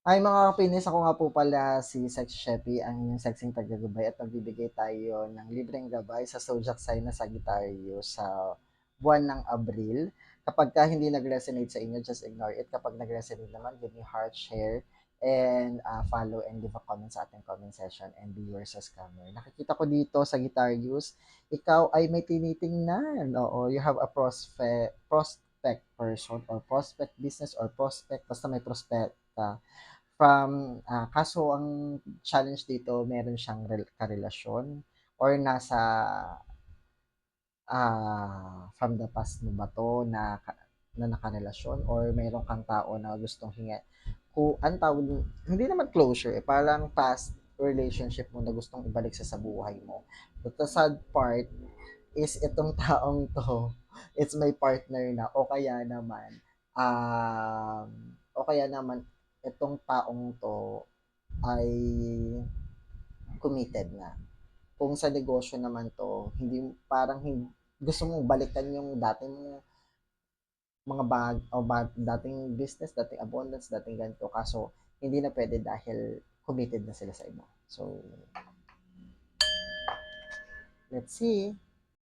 Ay mga kapinis, ako nga po pala si Sex Sheppy, ang inyong sexing taga-gabay at magbibigay tayo ng libreng gabay sa zodiac sign na Sagittarius sa buwan ng Abril. Kapag ka hindi nag-resonate sa inyo, just ignore it. Kapag nag-resonate naman, give me heart, share, and follow and leave a comment sa ating comment section and be yours as scammer. Nakikita ko dito, Sagittarius, ikaw ay may tinitingnan. Oo, you have a prospect person or prospect business or prospect, basta may prospect ka kaso ang challenge dito meron siyang karelasyon or nasa, from the past mo ba 'to na nakarelasyon or meron kang tao na gustong anong tawag dun, hindi naman closure, parang past relationship mo na gustong ibalik sa buhay mo. But the sad part is itong taong 'to, it's my partner na o kaya naman itong taong 'to ay committed na. Kung sa negosyo naman 'to, hindi parang gusto mong balikan yung dati mong mga dating business, dating abundance, dating ganito, kaso hindi na puwede dahil committed na sila sa iba. So, let's see.